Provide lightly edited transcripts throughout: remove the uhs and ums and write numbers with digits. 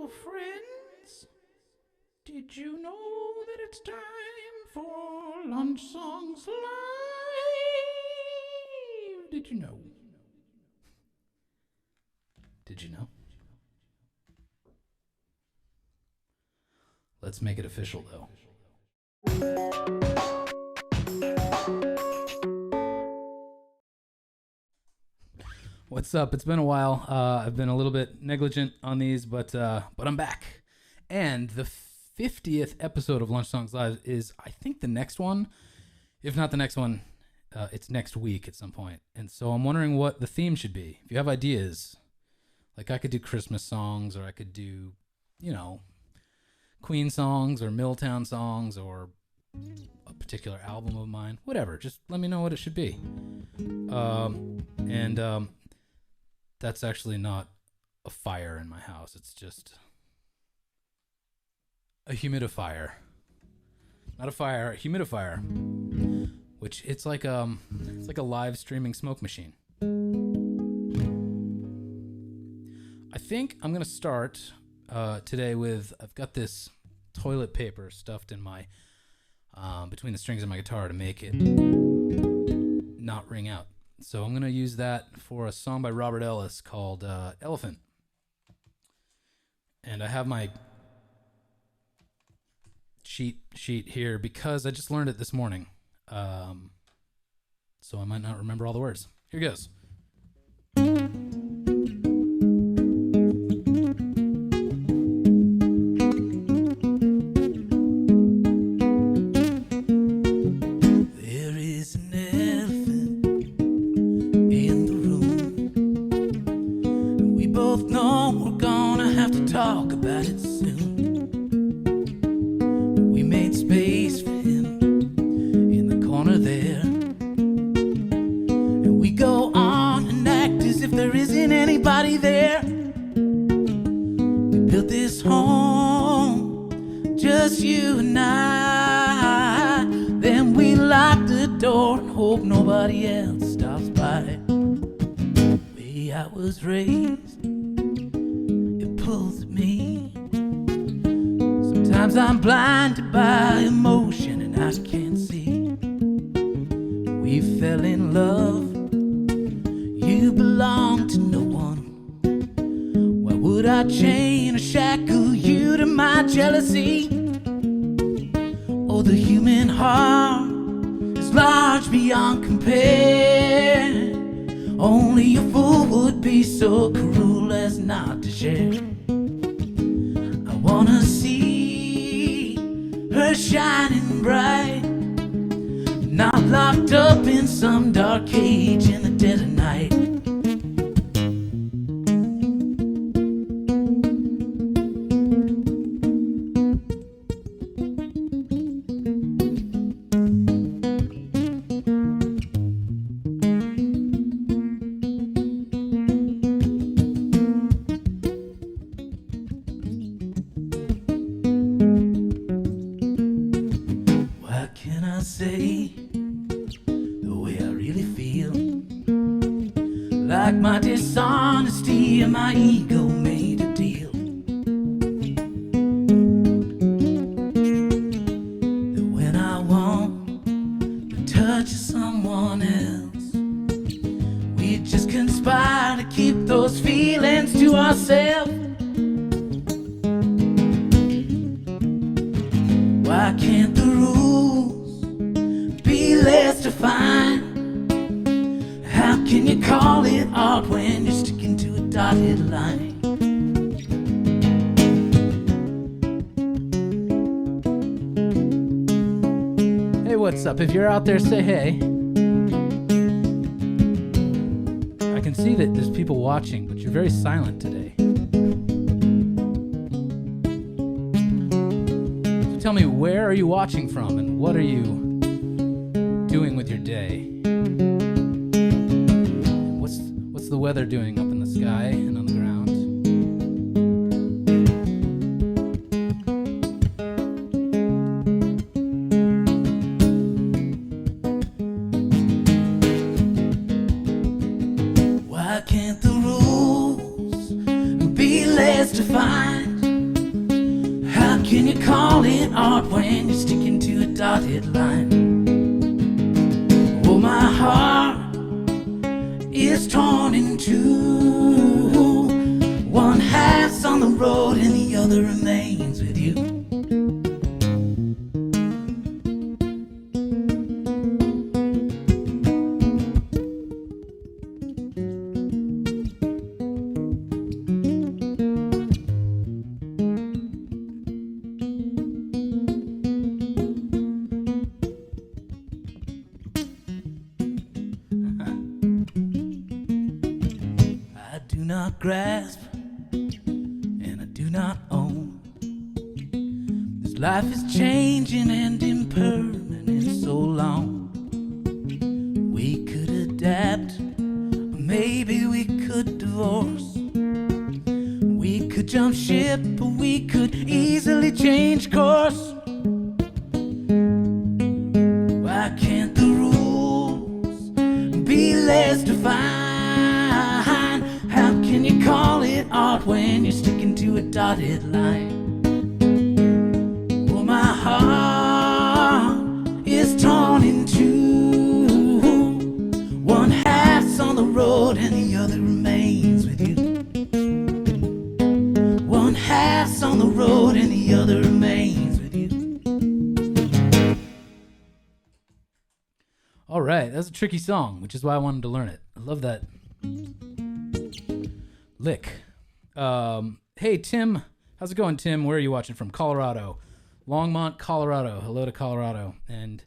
friends. Did you know that it's time for Lunch Songs Live? Did you know? Did you know? Let's make it official, though. What's up? It's been a while. I've been a little bit negligent on these, but I'm back. And the 50th episode of Lunch Songs Live is, I think, the next one. If not the next one, it's next week at some point. And so I'm wondering what the theme should be. If you have ideas, like I could do Christmas songs, or I could do, Queen songs or Milltown songs or a particular album of mine, whatever. Just let me know what it should be. That's actually not a fire in my house. It's just a humidifier. Not a fire, a humidifier. Which it's like a live streaming smoke machine. I think I'm gonna start today with, I've got this toilet paper stuffed in my between the strings of my guitar to make it not ring out. So I'm going to use that for a song by Robert Ellis called Elephant. And I have my cheat sheet here because I just learned it this morning. So I might not remember all the words. Here goes. Talk about it soon. We made space for him in the corner there, and we go on and act as if there isn't anybody there. We built this home, just you and I. Then we lock the door and hope nobody else stops by. The way I was raised pulls at me. Sometimes I'm blinded by emotion and I can't see. We fell in love. You belong to no one. Why would I chain or shackle you to my jealousy? Oh, the human heart is large beyond compare. Only a fool would be so cruel as not to share. I wanna see her shining bright, not locked up in some dark cage in the dead of night. Say the way I really feel, like my dishonesty and my ego made a deal, that when I want the touch of someone else, we just conspire to keep those feelings to ourselves. Why can't the rules be less defined? How can you call it art when you're sticking to a dotted line? Hey, what's up? If you're out there, say hey. I can see that there's people watching, but you're very silent today. So tell me, where are you watching from and what are you doing with your day? What's the weather doing up in the sky and on the ground? Why can't the rules be less defined? can you call it art when you're sticking to a dotted line? Oh, my heart is torn in two. One half's on the road and the other remains with you. I do not grasp and I do not own. This life is changing and impermanent so long. We could adapt, or maybe we could divorce. We could jump ship, or we could easily change course. Why can't the rules be less defined? How can you call it art when you're sticking to a dotted line? Well, my heart is torn in two. One half's on the road and the other remains with you. One half's on the road and the other remains with you. All right, that's a tricky song, which is why I wanted to learn it. I love that lick. Hey, Tim. How's it going, Tim? Where are you watching from? Colorado. Longmont, Colorado. Hello to Colorado. And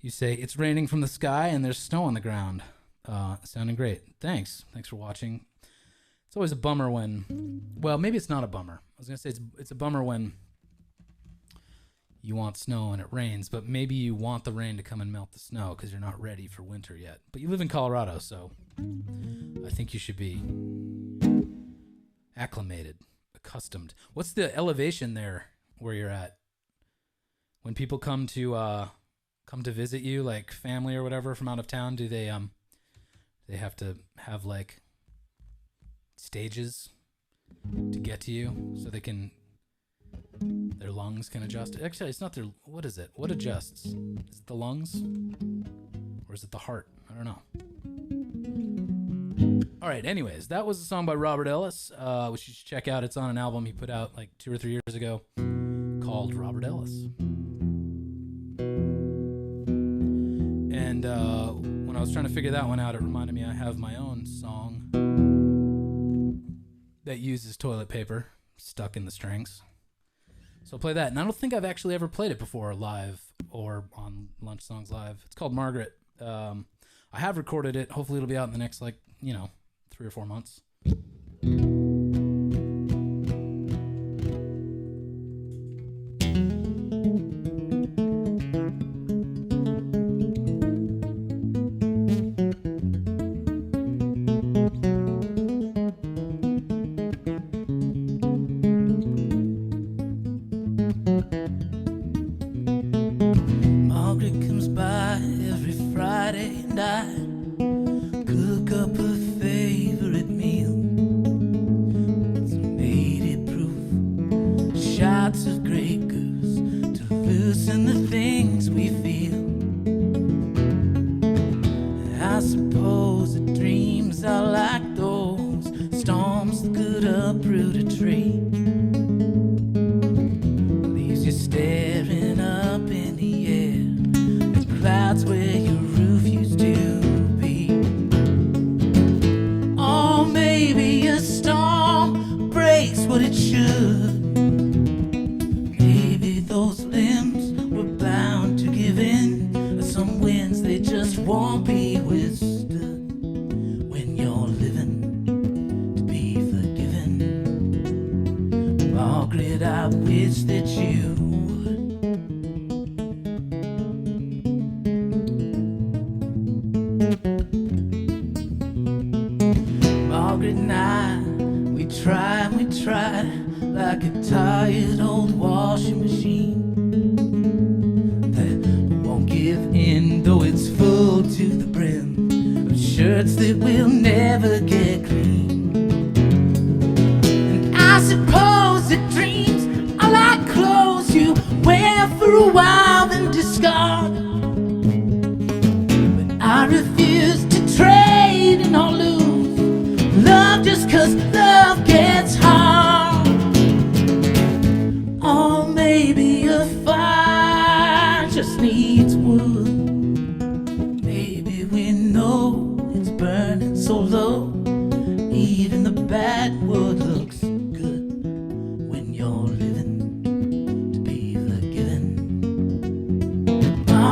you say, it's raining from the sky and there's snow on the ground. Sounding great. Thanks. Thanks for watching. It's always a bummer when... Well, maybe it's not a bummer. I was going to say it's a bummer when you want snow and it rains, but maybe you want the rain to come and melt the snow because you're not ready for winter yet. But you live in Colorado, so I think you should be acclimated, accustomed. What's the elevation there where you're at? When people come to visit you, like family or whatever from out of town, do they have to have like stages to get to you so they can their lungs can adjust? Actually, it's not their... What is it? What adjusts? Is it the lungs? Or is it the heart? I don't know. All right, anyways, that was a song by Robert Ellis, which you should check out. It's on an album he put out like 2 or 3 years ago called Robert Ellis. And when I was trying to figure that one out, it reminded me I have my own song that uses toilet paper stuck in the strings. So I'll play that. And I don't think I've actually ever played it before live or on Lunch Songs Live. It's called Margaret. I have recorded it. Hopefully it'll be out in the next, 3 or 4 months. Margaret comes by every Friday and I cook up her favorite meal. Some 80 proof shots of Grey Goose to loosen the things we feel. I suppose the dreams are like those storms that could uproot a tree. Leaves you staring up in the air at clouds where your roof used to be. Or maybe a storm breaks what it should. Maybe those limbs were bound to give in. Some winds, they just won't be withstood when you're living to be forgiven. Margaret, I wish that you would. Margaret and I, we tried like a tired old washing machine that won't give in though it's full to the brim of shirts that will never get clean. And I suppose that dreams are like clothes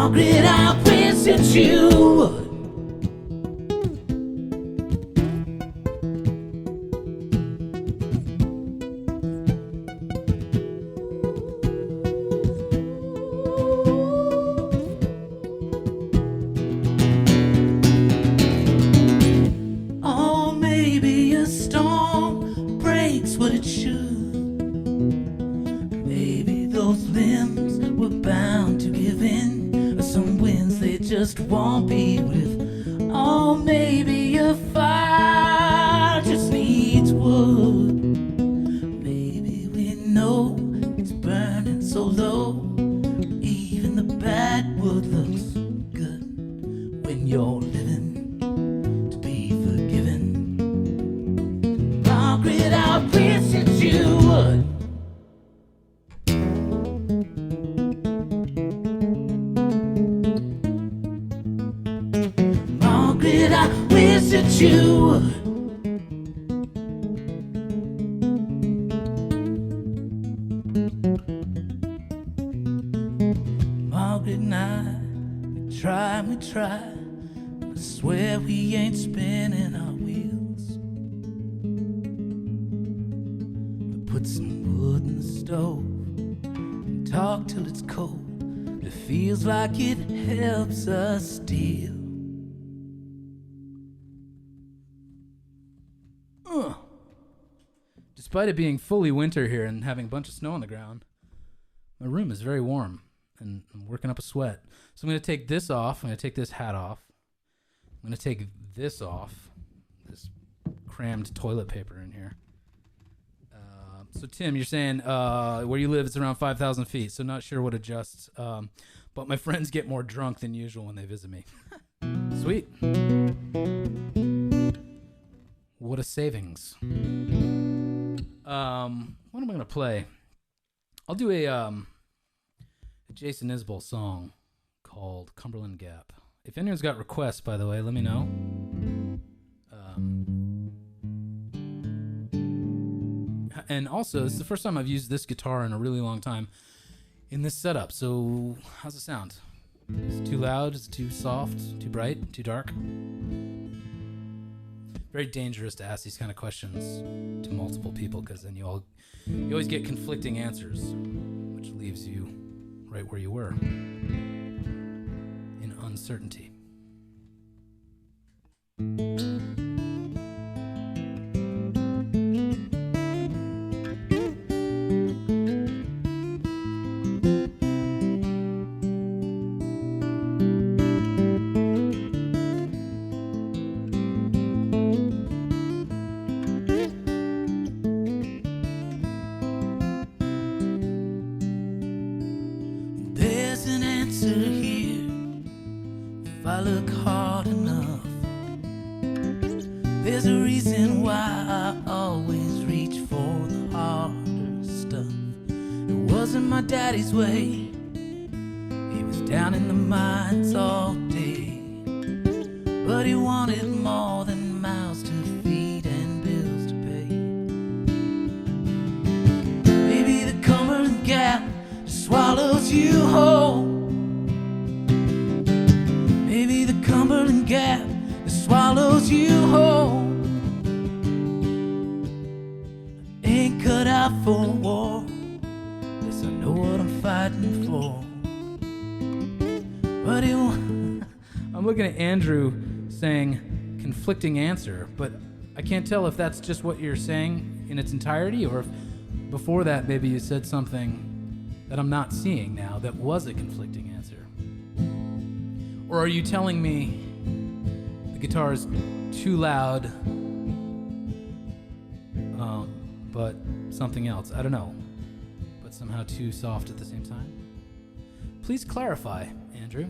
Margaret, I wish that you would. Oh, maybe a storm breaks what it should. Maybe those limbs were bound to give in. Some winds they just won't be with. Oh, maybe a fire just needs wood. Maybe we know it's burning so low. Even the bad wood looks good when you're living to be forgiven. Margaret, I wish that you would. Margaret, I wish that you would. Margaret and I, we try. I swear we ain't spinning our wheels. But put some wood in the stove and talk till it's cold. It feels like it helps us deal. Despite it being fully winter here and having a bunch of snow on the ground, my room is very warm and I'm working up a sweat. So I'm going to take this off. I'm going to take this hat off. I'm going to take this off. This crammed toilet paper in here. So Tim, you're saying where you live it's around 5,000 feet, so not sure what adjusts. But my friends get more drunk than usual when they visit me. Sweet. What a savings. What am I gonna play? I'll do a Jason Isbell song called Cumberland Gap. If anyone's got requests, by the way, let me know. And also, this is the first time I've used this guitar in a really long time in this setup. So, how's it sound? Is it too loud? Is it too soft? Too bright? Too dark? Very dangerous to ask these kind of questions to multiple people, because then you always get conflicting answers, which leaves you right where you were in uncertainty. Here, if I look hard enough, there's a reason why I always reach for the harder stuff. It wasn't my daddy's way. He was down in the mines all day, but he wanted more than mouths to feed and bills to pay. Maybe the Cumberland Gap just swallows you whole. Maybe the Cumberland Gap that swallows you whole. I ain't cut out for war. Guess I know what I'm fighting for. But I'm looking at Andrew saying conflicting answer, but I can't tell if that's just what you're saying in its entirety, or if before that maybe you said something that I'm not seeing now that was a conflicting answer. Or are you telling me the guitar is too loud, but something else? I don't know. But somehow too soft at the same time? Please clarify, Andrew.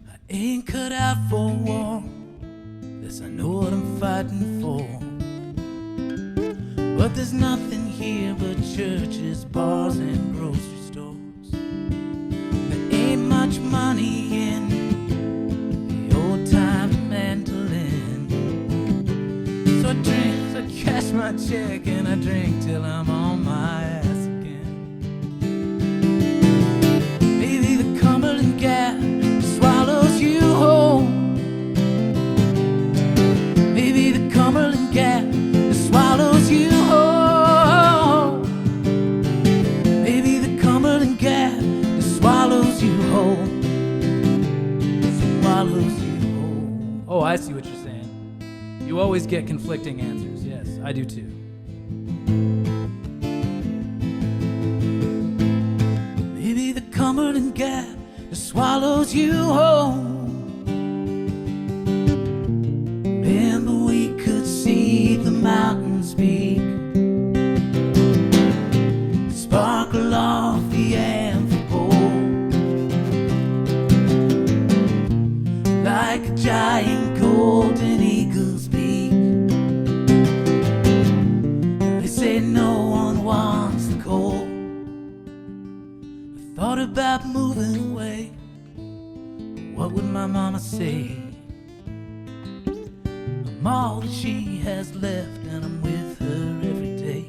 I ain't cut out for war. Yes, I know what I'm fighting for. But there's nothing here but churches, bars, and grocery stores. There ain't much money in the old-time mandolin. So I cash cash my check and I drink till I'm on my ass again. Maybe the Cumberland Gap swallows you whole. Maybe the Cumberland Gap swallows you whole. Maybe the Cumberland Gap swallows you whole. Swallows you whole. Oh, I see what you're saying. You always get conflicting answers. Yes, I do too. Maybe the Cumberland Gap swallows you whole. Remember we could see the mountains peak, sparkle off the amphibold like a giant golden eagle's beak. They say no one wants the cold. I thought about moving away. What would my mama say? I'm all that she has left and I'm with her every day.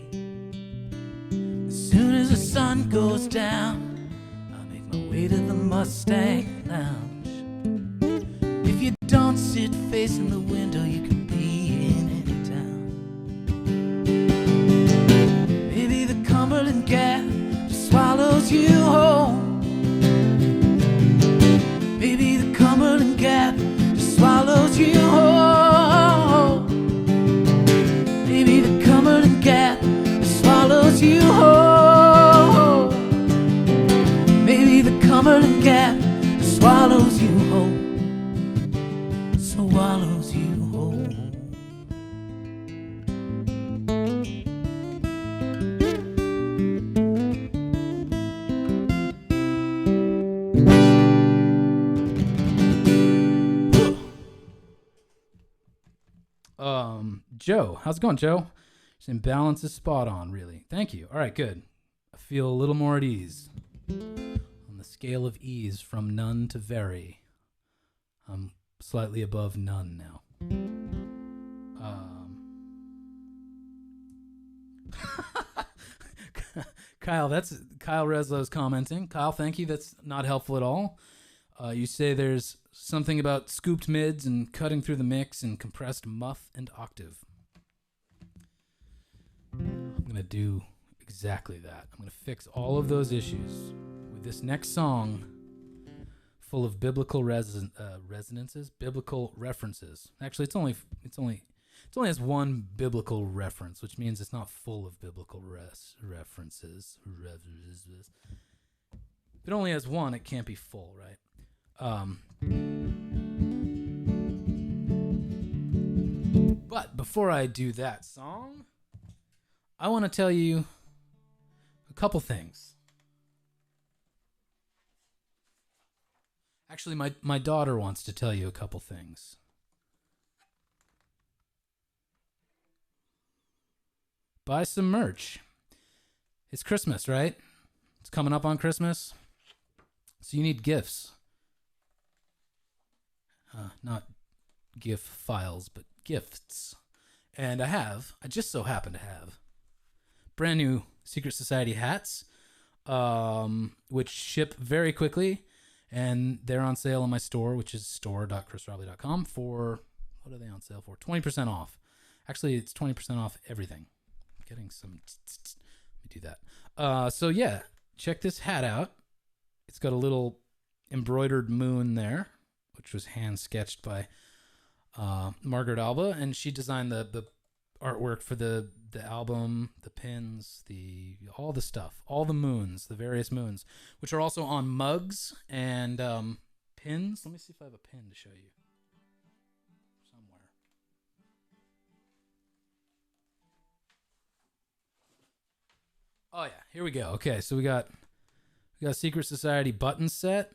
As soon as the sun goes down, I make my way to the Mustang Lounge. If you don't sit facing the window, you can be in any town. Maybe the Cumberland Gap just swallows you whole. Maybe the Cumberland Gap just swallows you whole. Maybe the Cumberland Gap just swallows you whole. Maybe the Cumberland Gap just swallows you whole. Swallows you whole. Joe, how's it going, Joe? Saying balance is spot on, really. Thank you. All right, good. I feel a little more at ease. On the scale of ease from none to very, I'm slightly above none now. Kyle, that's Kyle Reslow's commenting. Kyle, thank you. That's not helpful at all. You say there's something about scooped mids and cutting through the mix and compressed muff and octave. I'm going to do exactly that. I'm going to fix all of those issues with this next song full of biblical resonances, biblical references. Actually, it only has one biblical reference, which means it's not full of biblical references. If it only has one, it can't be full, right? But before I do that song, I want to tell you a couple things. Actually, my daughter wants to tell you a couple things. Buy some merch. It's Christmas, right? It's coming up on Christmas. So you need gifts. Not GIF files, but gifts. And I just so happen to have brand new Secret Society hats, which ship very quickly. And they're on sale in my store, which is store.chrisrobley.com for, what are they on sale for? 20% off. Actually, it's 20% off everything. I'm getting some, let me do that. So yeah, check this hat out. It's got a little embroidered moon there, which was hand sketched by Margaret Alba, and she designed the artwork for the album, the pins, all the stuff, all the moons, the various moons, which are also on mugs and pins. Let me see if I have a pin to show you somewhere. Oh yeah, here we go. Okay, so we got a Secret Society button set.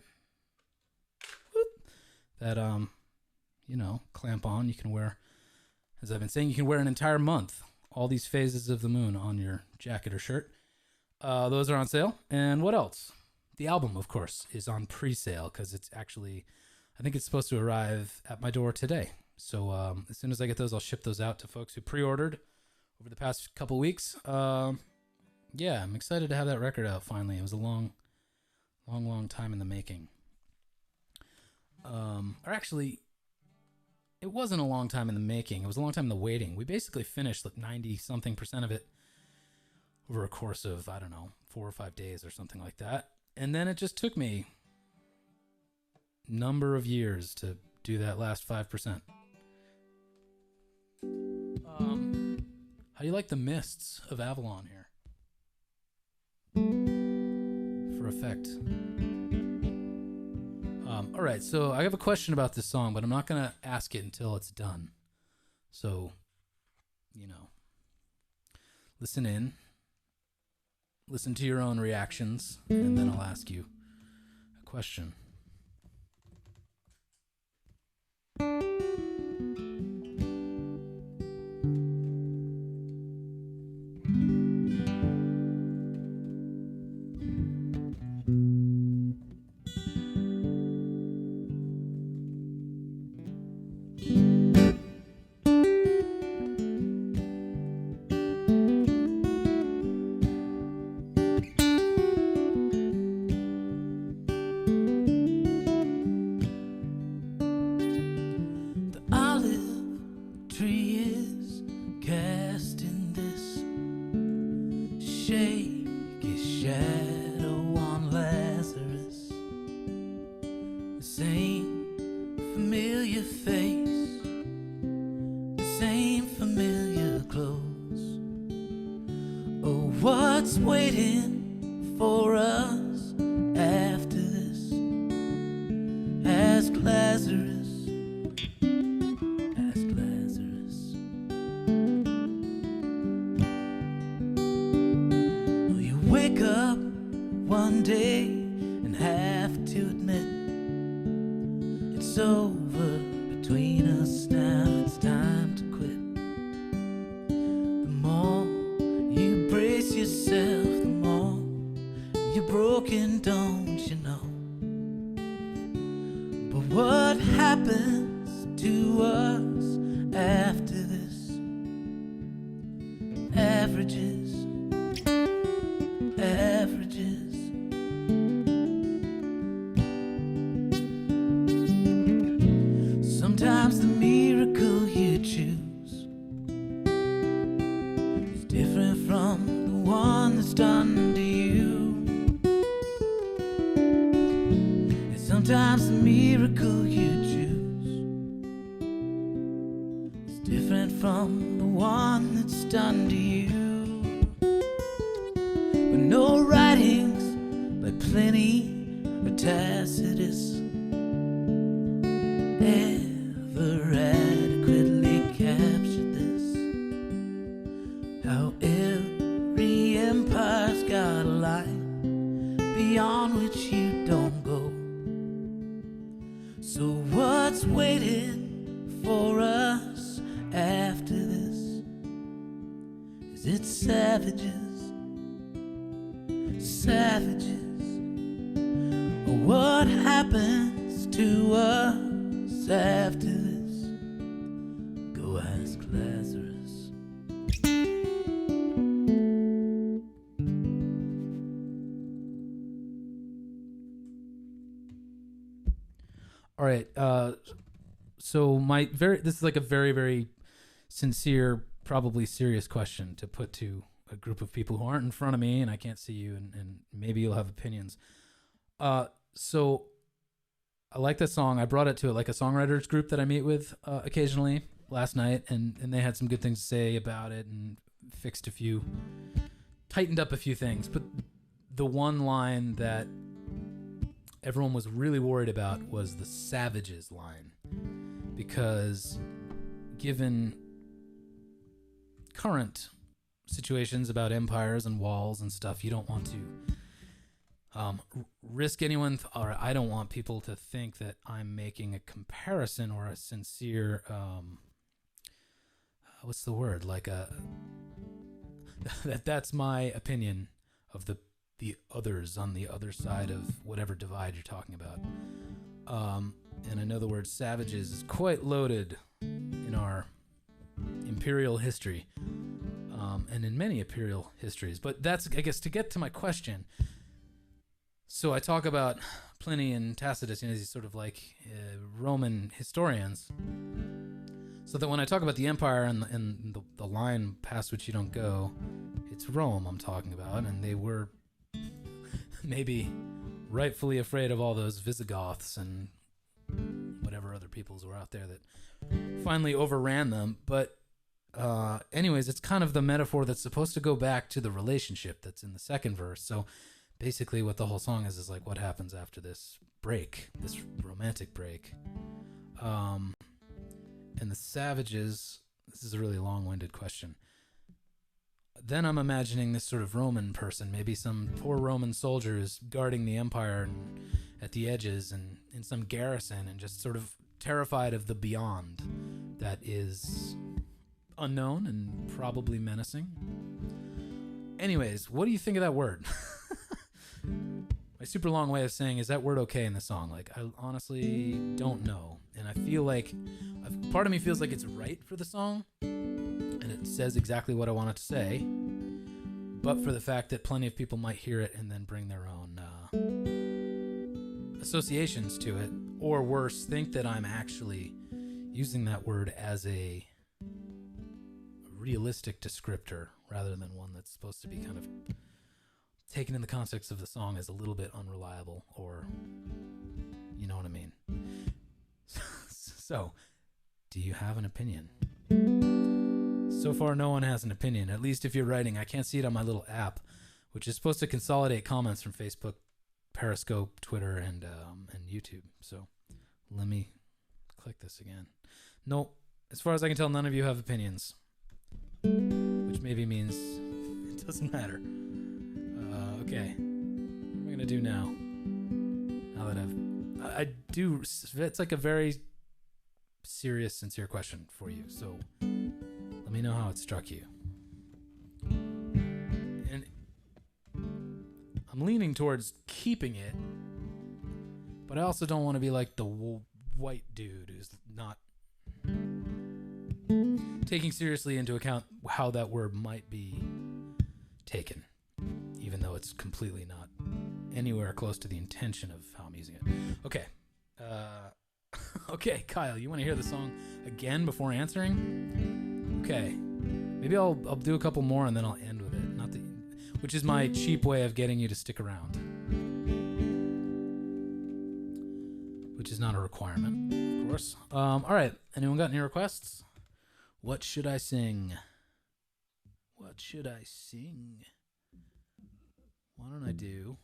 That clamp on. You can wear, as I've been saying, you can wear an entire month. All these phases of the moon on your jacket or shirt. Those are on sale. And what else? The album, of course, is on pre-sale because it's actually, I think it's supposed to arrive at my door today. So as soon as I get those, I'll ship those out to folks who pre-ordered over the past couple weeks. Yeah, I'm excited to have that record out finally. It was a long time in the making. Or actually, it wasn't a long time in the making. It was a long time in the waiting. We basically finished like 90-something% of it over a course of, I don't know, 4 or 5 days or something like that. And then it just took me a number of years to do that last 5%. How do you like the mists of Avalon here? For effect. All right, so I have a question about this song, but I'm not going to ask it until it's done. So, listen in. Listen to your own reactions, and then I'll ask you a question. What's waiting for us after this? Ask Lazarus. Ask Lazarus. Oh, you wake up one day and have to admit it's over between us now. It's time to quit. The more you brace yourself, the more you're broken, don't you know? But what happens to us after this? Averages. Sometimes the miracle you choose is different from the one that's done to you. And sometimes the miracle you choose is different from the one that's done to you. But no writings by Pliny or Tacitus ever adequately captured this. How every empire's got a line beyond which you don't go. So what's waiting for us after this? Is it savages? Or what happens to us after this? Go ask Lazarus. All right. So this is like a very, very sincere, probably serious question to put to a group of people who aren't in front of me, and I can't see you, and maybe you'll have opinions. So I like that song. I brought it to like a songwriters group that I meet with occasionally last night, and they had some good things to say about it and tightened up a few things. But the one line that everyone was really worried about was the savages line, because given current situations about empires and walls and stuff, you don't want to risk anyone, or I don't want people to think that I'm making a comparison or a sincere, what's the word? Like that's my opinion of the others on the other side of whatever divide you're talking about. And I know the word savages is quite loaded in our imperial history. and in many imperial histories. But that's, I guess, to get to my question. So I talk about Pliny and Tacitus, these sort of like Roman historians, so that when I talk about the empire and the line past which you don't go, it's Rome I'm talking about, and they were maybe rightfully afraid of all those Visigoths and whatever other peoples were out there that finally overran them. But anyways, it's kind of the metaphor that's supposed to go back to the relationship that's in the second verse. So basically what the whole song is like what happens after this break, this romantic break. And the savages, this is a really long-winded question. Then I'm imagining this sort of Roman person, maybe some poor Roman soldiers guarding the empire and at the edges and in some garrison, and just sort of terrified of the beyond that is unknown and probably menacing. Anyways, what do you think of that word? My super long way of saying, is that word okay in the song? Like, I honestly don't know. And I feel like, part of me feels like it's right for the song, and it says exactly what I want it to say, but for the fact that plenty of people might hear it and then bring their own associations to it, or worse, think that I'm actually using that word as a realistic descriptor rather than one that's supposed to be kind of taken in the context of the song as a little bit unreliable, or you know what I mean. So, do you have an opinion? So far, no one has an opinion, at least if you're writing. I can't see it on my little app, which is supposed to consolidate comments from Facebook, Periscope, Twitter, and YouTube. So let me click this again. No, as far as I can tell, none of you have opinions, which maybe means it doesn't matter. Okay, what am I gonna do now? Now that I do, it's like a very serious, sincere question for you. So let me know how it struck you. And I'm leaning towards keeping it, but I also don't want to be like the white dude who's not taking seriously into account how that word might be taken, even though it's completely not anywhere close to the intention of how I'm using it. Okay. Okay, Kyle, you want to hear the song again before answering? Okay. Maybe I'll do a couple more and then I'll end with it. Which is my cheap way of getting you to stick around. Which is not a requirement, of course. All right. Anyone got any requests? What should I sing? What should I sing? Why don't I do...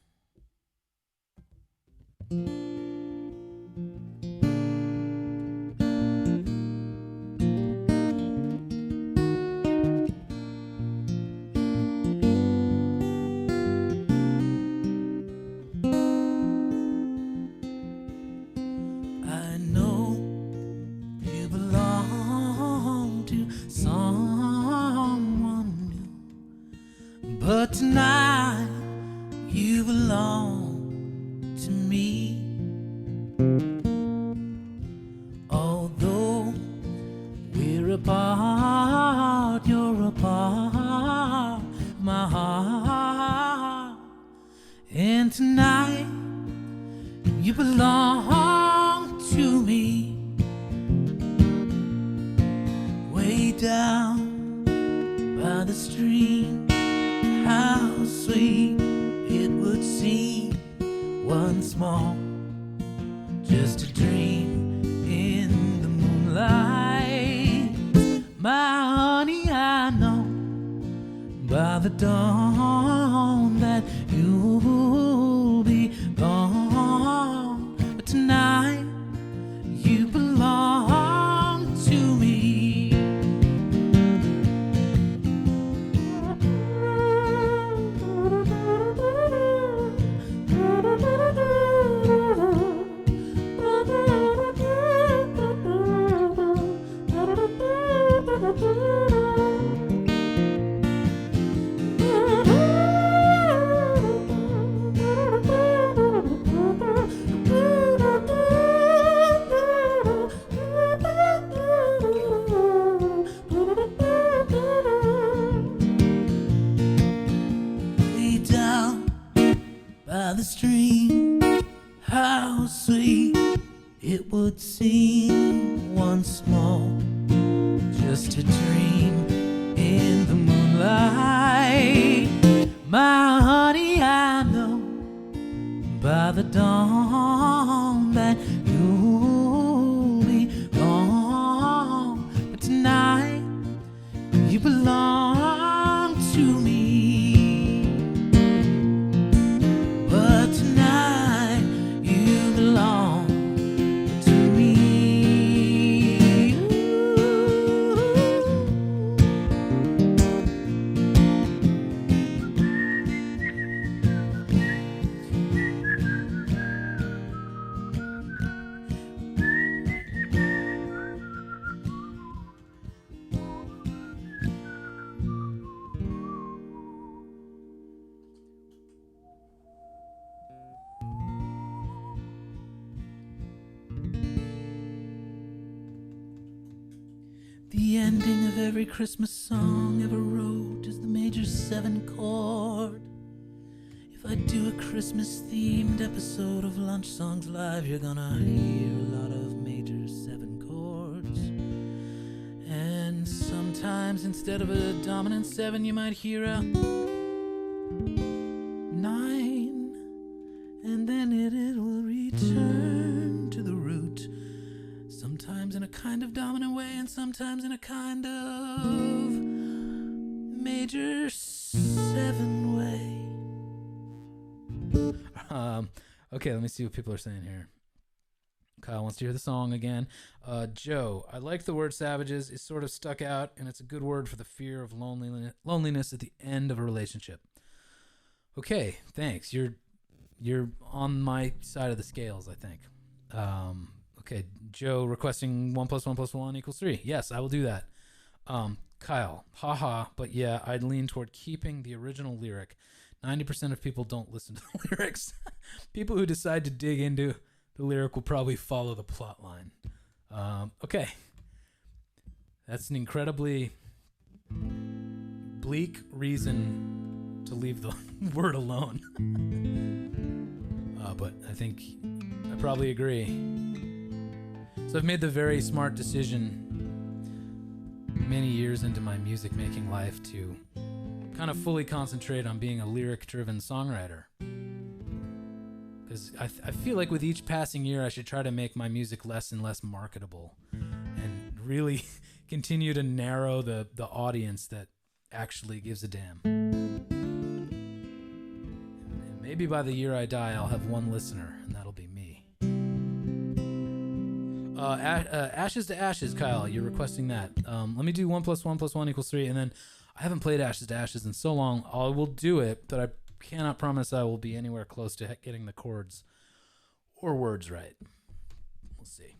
But tonight you belong to me. Although we're apart, you're a part of my heart. And tonight you belong to me. Way down by the stream, how sweet it would seem once more, just a dream in the moonlight. My honey, I know by the dawn that you'll be gone, but tonight you belong to me. the dawn that you'll be gone. But tonight you belong to me. But tonight you belong to me. The ending of every Christmas song ever wrote is the major 7 chord. If I do a Christmas-themed episode of Lunch Songs Live, you're gonna hear a lot of major 7 chords. And sometimes instead of a dominant 7, you might hear a 9. And then it will return to the root. Sometimes in a kind of dominant way, and sometimes in a kind of major 7 way. Okay, let me see what people are saying here. Kyle wants to hear the song again. Joe, I like the word savages. It's sort of stuck out, and it's a good word for the fear of loneliness at the end of a relationship. Okay, thanks. You're on my side of the scales, I think. Okay, Joe requesting 1 + 1 + 1 = 3. Yes, I will do that. Kyle, haha, but yeah, I'd lean toward keeping the original lyric. 90% of people don't listen to the lyrics. People who decide to dig into the lyric will probably follow the plot line. Okay. That's an incredibly bleak reason to leave the word alone. But I think I probably agree. So I've made the very smart decision many years into my music making life to kind of fully concentrate on being a lyric-driven songwriter. Because I feel like with each passing year, I should try to make my music less and less marketable and really continue to narrow the audience that actually gives a damn. And maybe by the year I die, I'll have one listener, and that'll be me. Ashes to Ashes, Kyle, you're requesting that. Let me do 1 + 1 + 1 = 3, and then I haven't played Ashes to Ashes in so long. I will do it, but I cannot promise I will be anywhere close to getting the chords or words right. We'll see.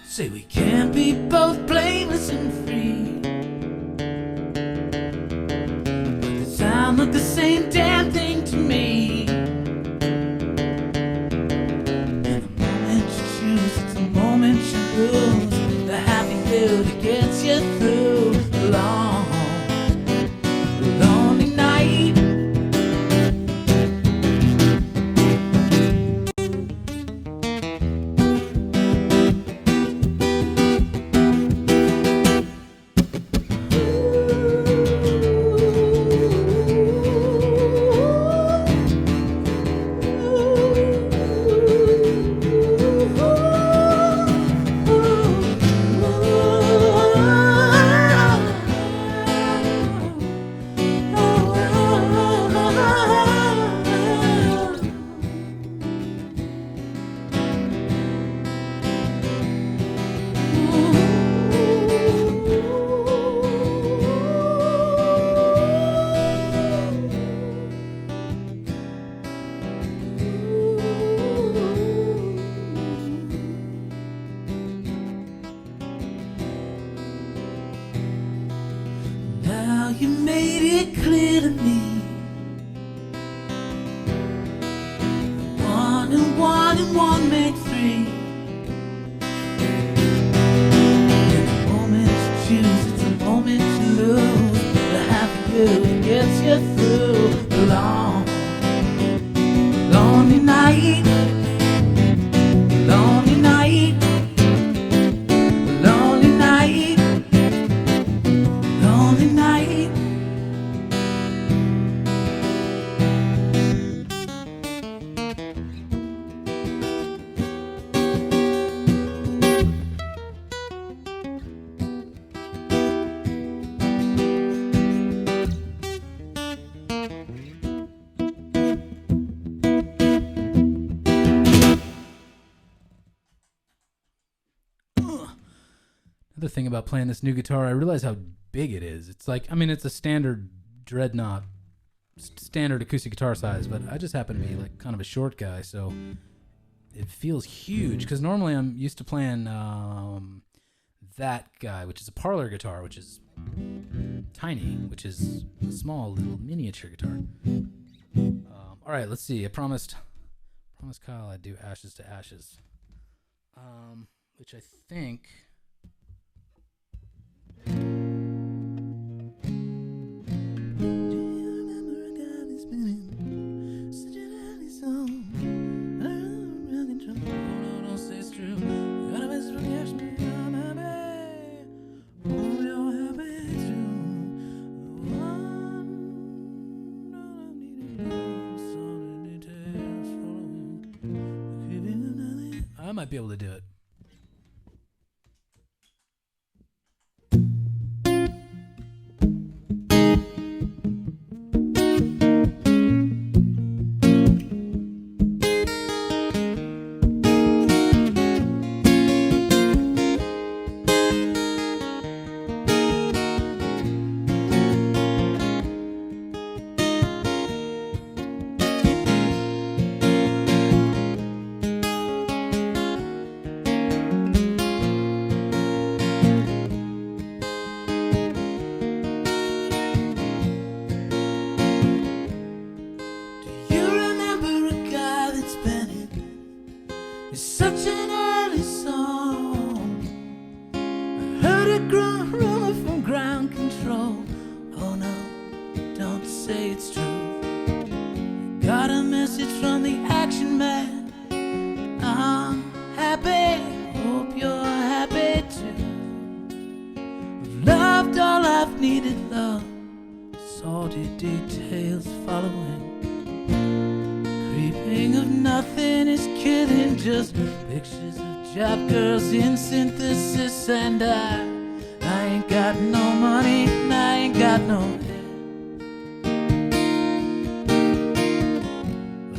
Say we can't be both blameless and free, but they sound like the same damn thing to me. And the moment you choose, it's the moment you lose. The happy you that gets you through the long, lonely night. you made it clear to me. One and one make three. And the moment you choose, it's the moment you lose. The half of you gets you through the long, lonely night. Lonely night. Lonely night. Lonely night. Another thing about playing this new guitar, I realize how big it is. It's like, I mean, it's a standard dreadnought, standard acoustic guitar size, but I just happen to be like kind of a short guy, so it feels huge. Because normally I'm used to playing that guy, which is a parlor guitar, which is tiny, which is a small little miniature guitar. All right, let's see. I promised Kyle I'd do Ashes to Ashes, which I think. Do you remember a guy that's been in such an early song? I don't control. Oh, no, don't say it's true. You got a message from Cashmere. I'm happy. Oh, you're happy too. The one all I needed was all the details following. I might be able to do it. It's such an early song. I heard a grunt rumor from ground control. Oh no, don't say it's true. Got a message from the action man. I'm happy, hope you're happy too. I've loved all I've needed, love. Sordid details following. Creeping of nothing is killing, just pictures of job girls in synthesis. And I ain't got no money, and I ain't got no head,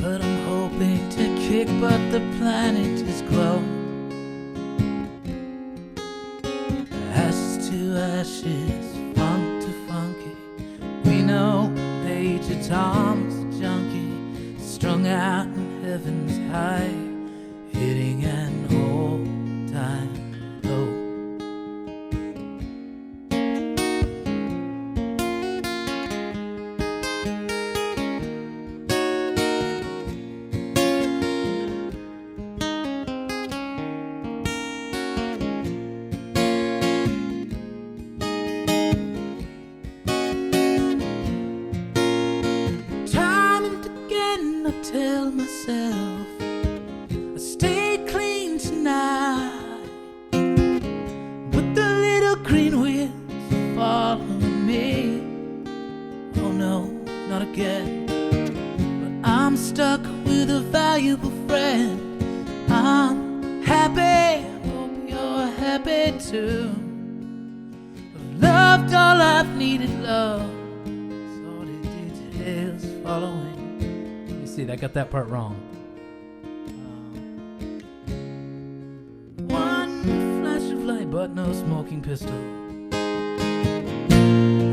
but I'm hoping to kick, but the planet is glowing. Ashes to ashes, funk to funky. We know Major Tom's a junkie, strung out in heaven's high, hitting an all-time low. Time and again I tell myself I stay clean tonight, but the little green wheels following me. Oh no, not again. But I'm stuck with a valuable friend. I'm happy, hope you're happy too. I've loved all I've needed, love. Sordid details following. You see, I got that part wrong. One flash of light, but no smoking pistol.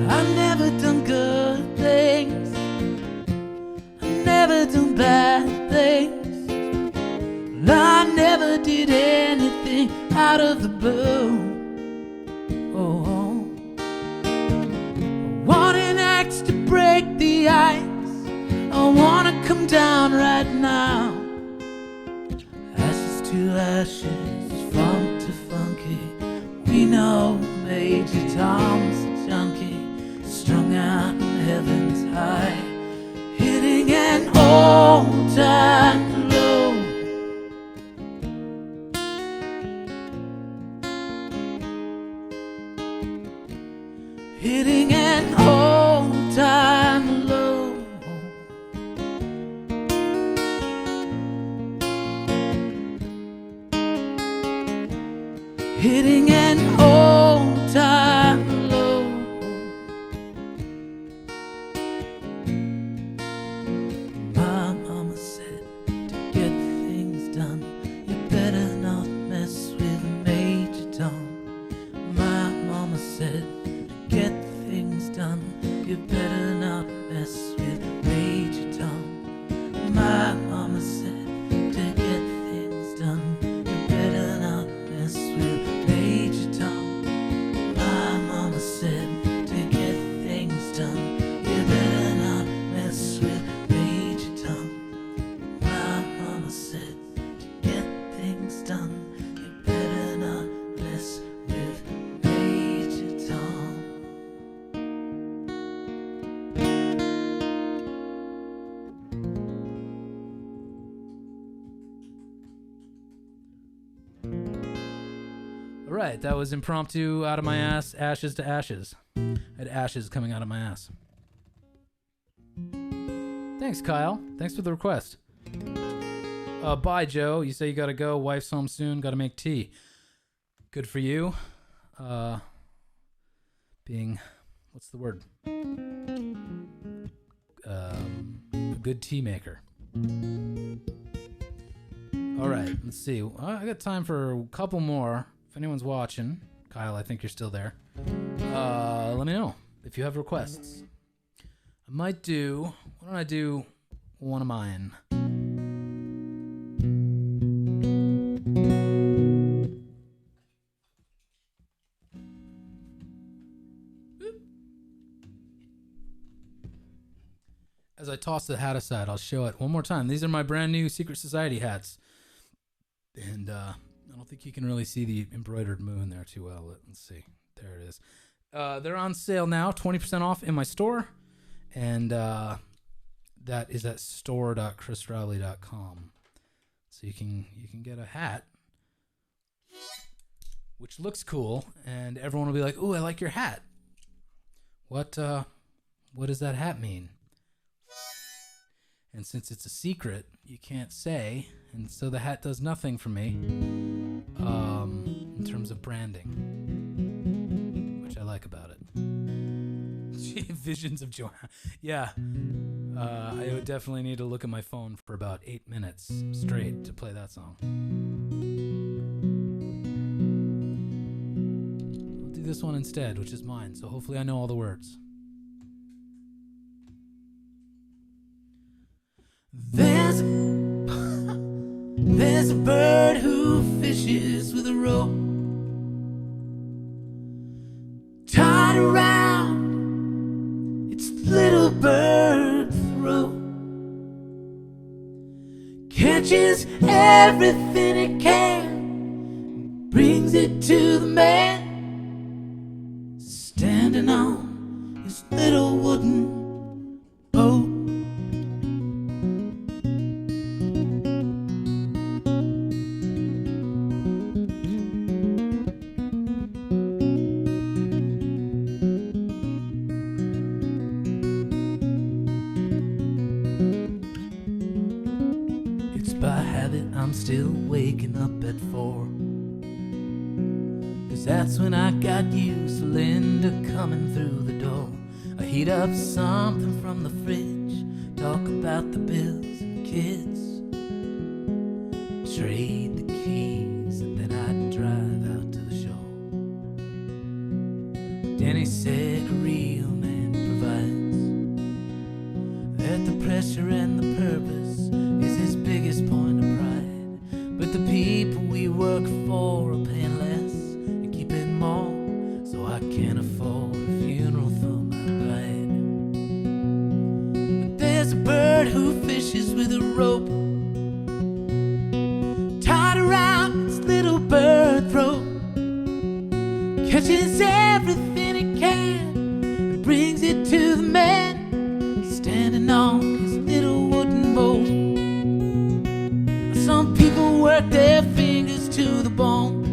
I've never done good things, I've never done bad things. I never did anything out of the blue. Oh, I wanted going down right now. Ashes to ashes, funk to funky. We know Major Tom's a junkie, strung out in heaven's high, hitting an all-time low. Hitting an all-time low. Hitting an all-time low. My mama said to get things done, you better not mess with Major Tom. My mama said to get things done, you better not mess with Major Tom. My mama said to get things done, you better not mess with Major Tom. My mama said to get things done, you better not mess with Major Tom. My mama said to get things done, you better not mess with Major Tom. All right, that was impromptu out of my ass, ashes to ashes. I had ashes coming out of my ass. Thanks, Kyle. Thanks for the request. Bye, Joe. You say you gotta go. Wife's home soon. Gotta make tea. Good for you. Being, what's the word? A good tea maker. All right, let's see. I got time for a couple more. If anyone's watching, Kyle, I think you're still there. Let me know if you have requests. Why don't I do one of mine? As I toss the hat aside, I'll show it one more time. These are my brand new Secret Society hats. And I don't think you can really see the embroidered moon there too well. Let's see. There it is. They're on sale now, 20% off in my store. And that is at store.chrisrowley.com. So you can get a hat, which looks cool, and everyone will be like, "Ooh, I like your hat." What does that hat mean? And since it's a secret, you can't say, and so the hat does nothing for me in terms of branding, which I like about it. Visions of Joanna. Yeah, I would definitely need to look at my phone for about 8 minutes straight to play that song. I'll do this one instead, which is mine, so hopefully I know all the words. There's a bird who fishes with a rope tied around its little bird throat. Catches everything it can, brings it to the man standing on his little wooden boat. I'm still waking up at 4, 'cause that's when I got used to Linda coming through the door. I heat up something from the fridge, talk about the bills and kids, trade the keys, and then I'd drive out to the shore. Danny said a real man provides, that the pressure and the purpose is his biggest point of pride. But the people we work for are paying less and keeping more, so I can't afford a funeral for my bride. But there's a bird who fishes fishes with a rope tied around its little bird throat. Catches everything it can and brings it to the man standing on his little wooden boat. Some people work their fingers to the bone.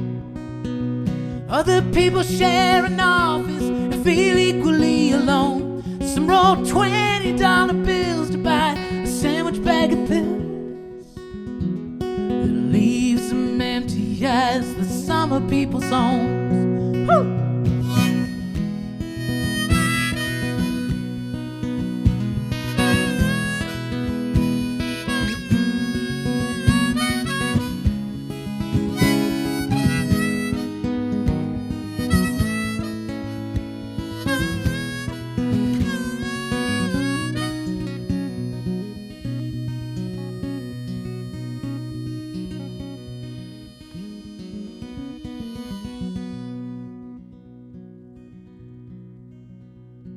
Other people share an office and feel equally alone. Some roll $20 bills to buy a sandwich bag of pills. It leaves them empty as the summer people's homes. Woo!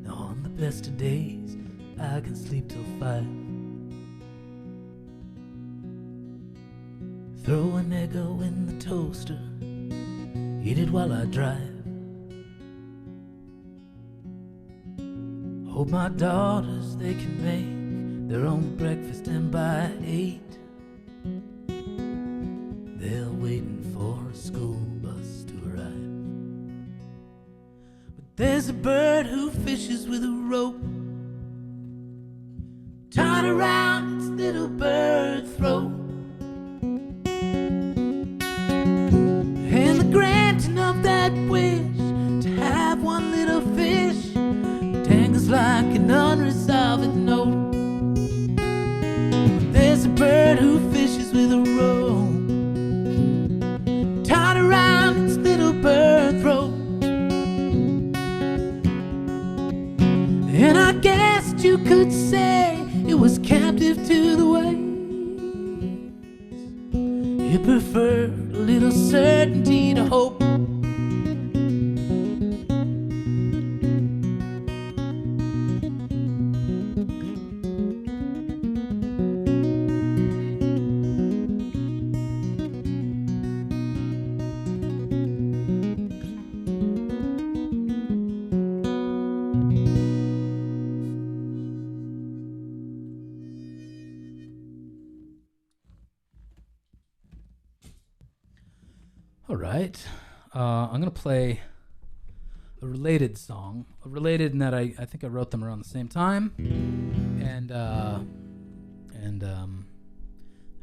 On the best of days, I can sleep till 5. Throw an Eggo in the toaster, eat it while I drive. Hope my daughters, they can make their own breakfast, and by 8 they're waiting for a school bus to arrive. There's a bird who fishes with a rope tied around its little bird throat. And the granting of that wish to have one little fish tangles like an unresolved note. There's a bird who fishes with a rope tied around its little bird throat. And I guess you could say it was captive to the waves. It preferred a little certainty to hope. All right, I'm gonna play a related song. Related in that I think I wrote them around the same time, and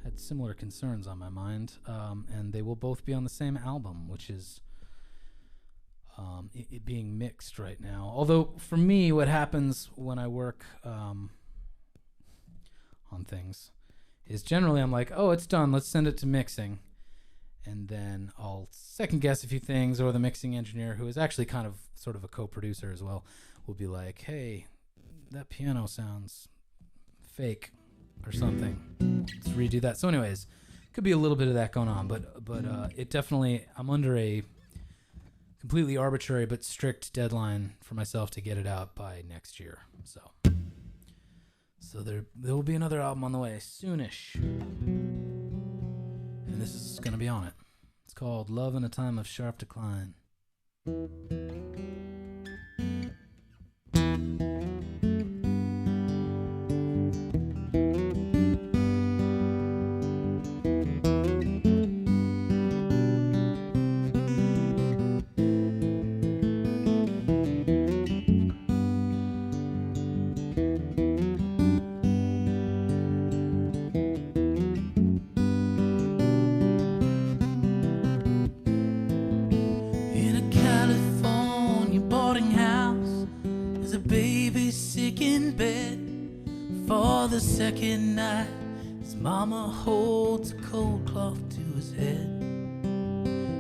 had similar concerns on my mind. And they will both be on the same album, which is it being mixed right now. Although for me, what happens when I work on things is generally I'm like, oh, it's done. Let's send it to mixing. And then I'll second guess a few things, or the mixing engineer, who is actually kind of sort of a co-producer as well, will be like, hey, that piano sounds fake or something. Let's redo that. So anyways, could be a little bit of that going on, but it definitely, I'm under a completely arbitrary but strict deadline for myself to get it out by next year. So there will be another album on the way soonish. And this is going to be on it. It's called Love in a Time of Sharp Decline. The second night, his mama holds a cold cloth to his head.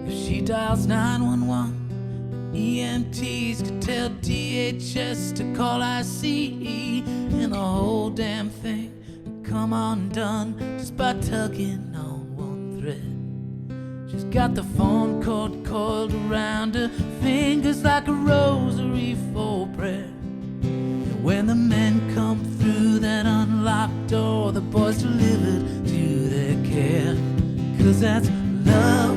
If she dials 911, the EMTs could tell DHS to call ICE, and the whole damn thing would come undone just by tugging on one thread. She's got the phone cord coiled around her fingers like a rosary for prayer. When the men come through that unlocked door, the boys was delivered to their care. 'Cause that's love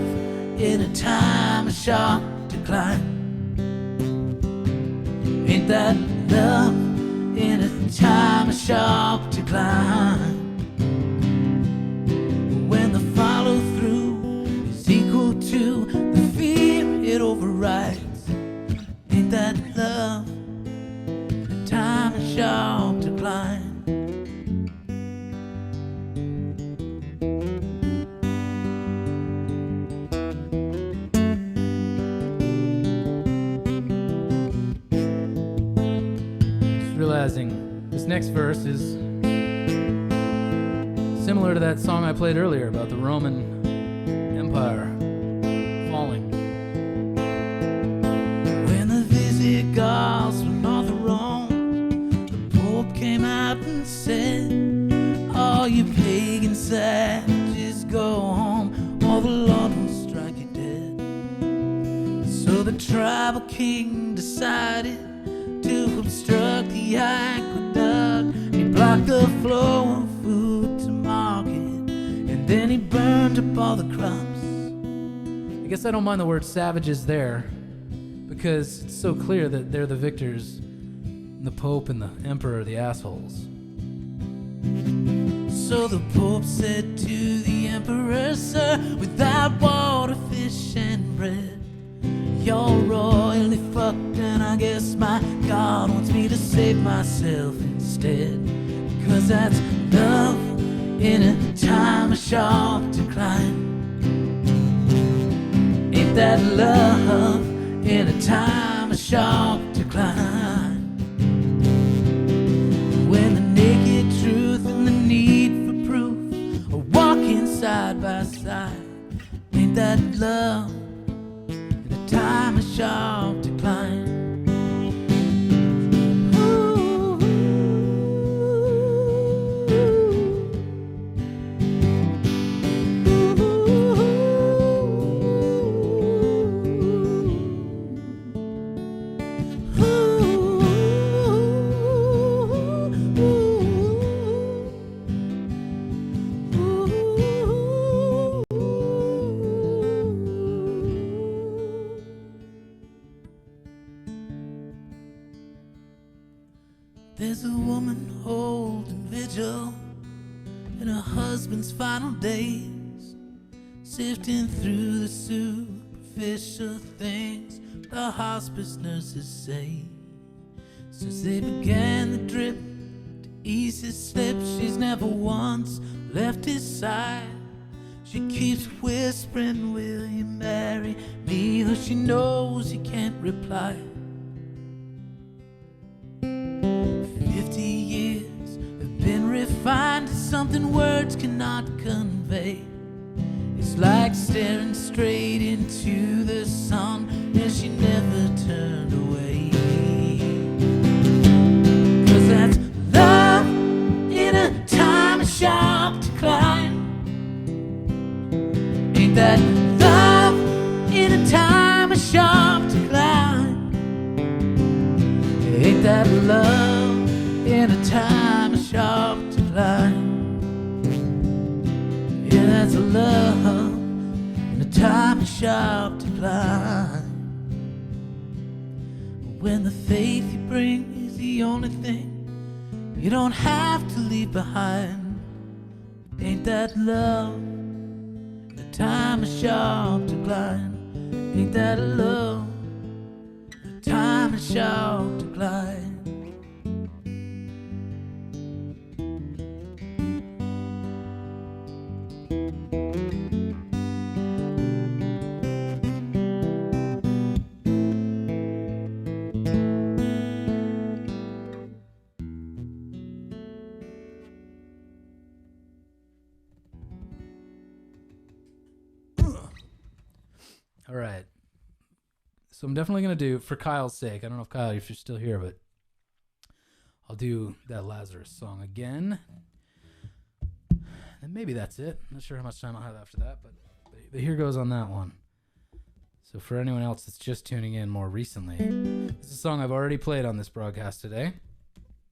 in a time of sharp decline. Ain't that love in a time of sharp decline? When the follow through is equal to the fear it overrides. Ain't that love in a time of sharp decline? Realizing this next verse is similar to that song I played earlier about the Roman Empire falling. When the Visigoths were north of Rome, the Pope came out and said, all you pagan savages go home, or the Lord will strike you dead. So the tribal king decided to obstruct the aqueduct. He blocked the flow of food to market, and then he burned up all the crops. I guess I don't mind the word savages there, because it's so clear that they're the victors, and the Pope and the Emperor are the assholes. So the Pope said to the Emperor, sir, without water, fish, and bread, you're royally fucked, and I guess my God wants me to save myself instead. 'Cause that's love in a time of sharp decline. Ain't that love in a time of sharp decline? When the naked truth and the need for proof are walking side by side. Ain't that love in a time of sharp decline? There's a woman holding vigil in her husband's final days, sifting through the superficial things the hospice nurses say. Since they began the drip to ease his slip, she's never once left his side. She keeps whispering, will you marry me? Though she knows he can't reply. 50 years have been refined to something words cannot convey. It's like staring straight into the sun, and she never turned away. 'Cause that's love in a time of sharp decline. Ain't that love in a time of sharp decline? Ain't that love in a time of sharp decline? Yeah, that's a love in a time of sharp decline. When the faith you bring is the only thing you don't have to leave behind. Ain't that love in a time of sharp decline? Ain't that love in a time of sharp decline? All right. So I'm definitely going to do, for Kyle's sake, I don't know if Kyle, if you're still here, but I'll do that Lazarus song again. And maybe that's it. Not sure how much time I'll have after that, but here goes on that one. So for anyone else that's just tuning in more recently, this is a song I've already played on this broadcast today.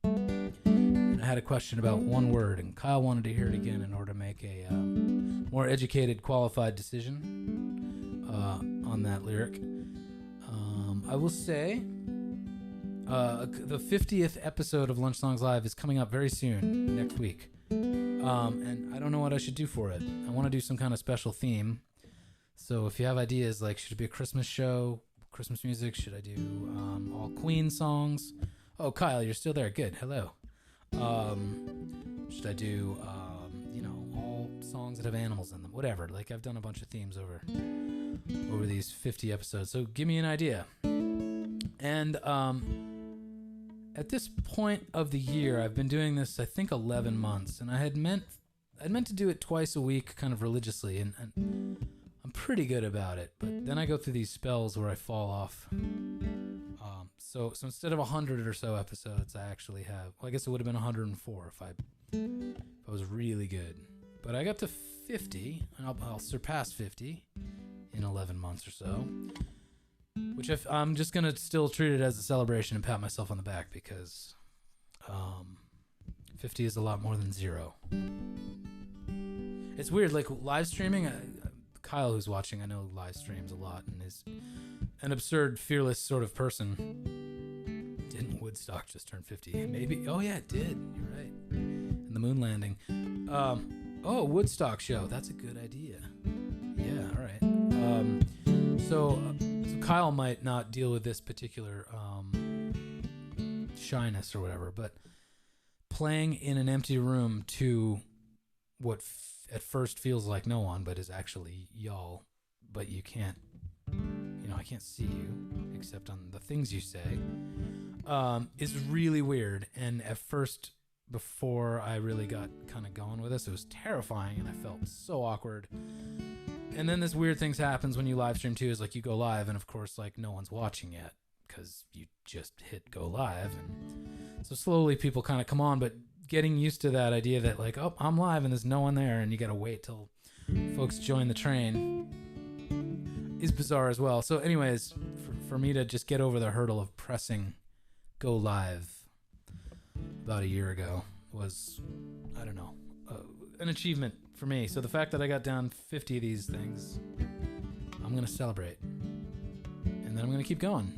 And I had a question about one word, and Kyle wanted to hear it again in order to make a more educated, qualified decision on that lyric. I will say the 50th episode of Lunch Songs Live is coming up very soon, next week. And I don't know what I should do for it. I want to do some kind of special theme. So if you have ideas, like should it be a Christmas show, Christmas music? Should I do all Queen songs? Oh, Kyle, you're still there. Good. Hello. Should I do, all songs that have animals in them? Whatever. Like I've done a bunch of themes over these 50 episodes. So give me an idea. And at this point of the year, I've been doing this, I think, 11 months, and I'd meant to do it twice a week, kind of religiously, and I'm pretty good about it. But then I go through these spells where I fall off. So instead of 100 or so episodes, I actually have. Well, I guess it would have been 104 if I was really good. But I got to 50, and I'll surpass 50 in 11 months or so. Which I'm just going to still treat it as a celebration and pat myself on the back because 50 is a lot more than 0. It's weird, like live streaming, Kyle, who's watching, I know live streams a lot and is an absurd, fearless sort of person. Didn't Woodstock just turn 50? Maybe. Oh, yeah, it did. You're right. And the moon landing. Woodstock show. That's a good idea. Yeah, all right. So Kyle might not deal with this particular shyness or whatever, but playing in an empty room to what at first feels like no one, but is actually y'all, but you can't, I can't see you except on the things you say, is really weird. And at first, before I really got kind of going with this, it was terrifying and I felt so awkward. And then this weird thing happens when you live stream too, is like you go live and of course like no one's watching yet because you just hit go live. And so slowly people kind of come on, but getting used to that idea that like, oh, I'm live and there's no one there and you got to wait till folks join the train is bizarre as well. So anyways, for me to just get over the hurdle of pressing go live about a year ago was, I don't know, an achievement for me. So the fact that I got down 50 of these things, I'm going to celebrate. And then I'm going to keep going.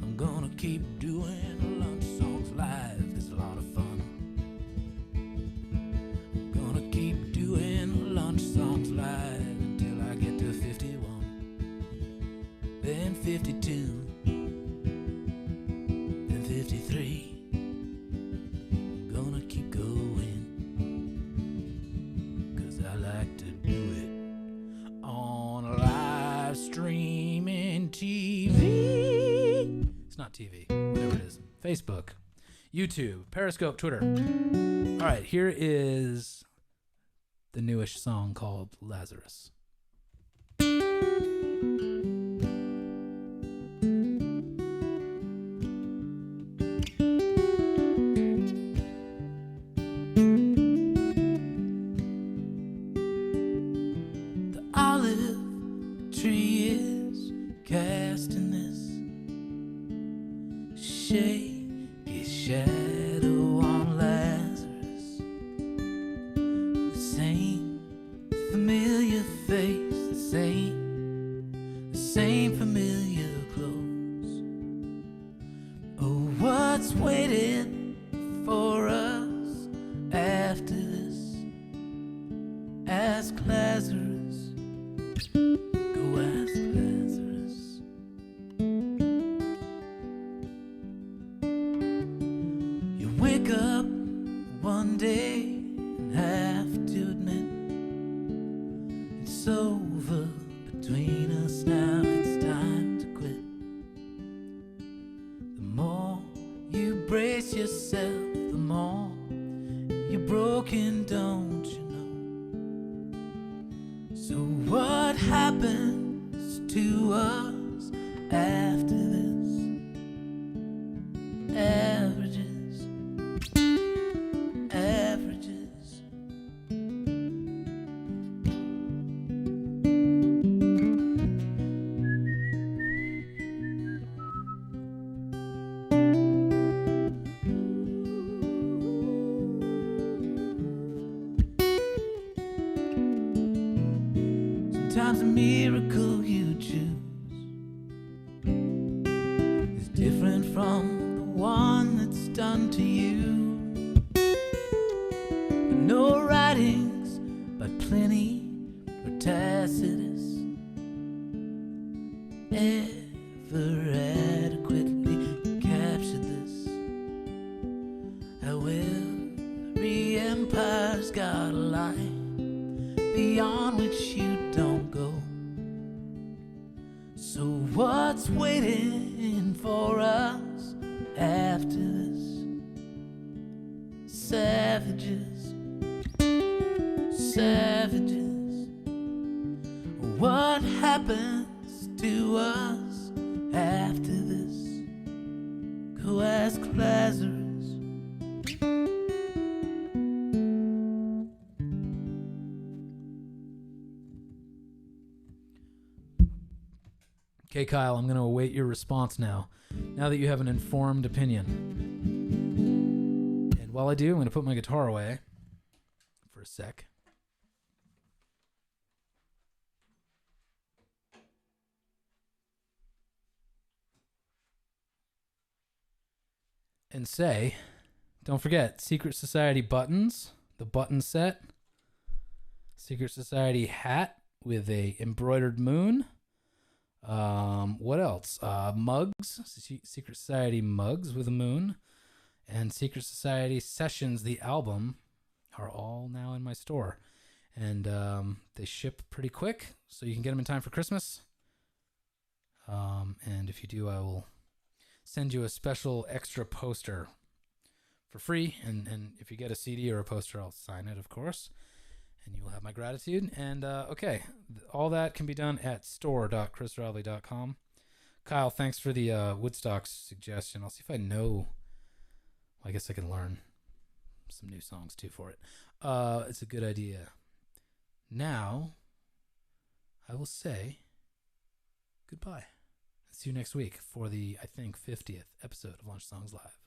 I'm going to keep doing Lunch Songs Live. It's a lot of fun. I'm going to keep doing Lunch Songs Live until I get to 51. Then 52. Then 53. Streaming TV. It's not TV, whatever it is. Facebook, YouTube, Periscope, Twitter. All right, here is the newish song called Lazarus. The olive tree is casting this shaky shadow on Lazarus. The same familiar face, the same familiar clothes. Oh, what's waiting for us after this? Ask Lazarus. Go ask Lazarus. You wake up one day and have to admit it's over between us now. It's time to quit. The more you brace yourself, the more you're broken, don't you know? So what happens to us after this? Averages. Sometimes a miracle you choose is different from the one that's done to you. But no writings by Pliny or Tacitus ever adequately captured this. How every empire's got a line beyond which you don't go. So what's waiting for us after this? Savages, savages. What happens to us after this? Go ask Lazarus. Okay, Kyle, I'm going to await your response now that you have an informed opinion. And while I do, I'm going to put my guitar away for a sec. And say, don't forget, Secret Society buttons, the button set, Secret Society hat with a embroidered moon. What else? Mugs, Secret Society mugs with a moon, and Secret Society Sessions, the album, are all now in my store. And they ship pretty quick, so you can get them in time for Christmas. And if you do, I will send you a special extra poster for free. And if you get a CD or a poster, I'll sign it, of course. And you will have my gratitude. And, okay, all that can be done at store.chrisradley.com. Kyle, thanks for the Woodstock suggestion. I'll see if I know. Well, I guess I can learn some new songs, too, for it. It's a good idea. Now, I will say goodbye. See you next week for the, I think, 50th episode of Lunch Songs Live.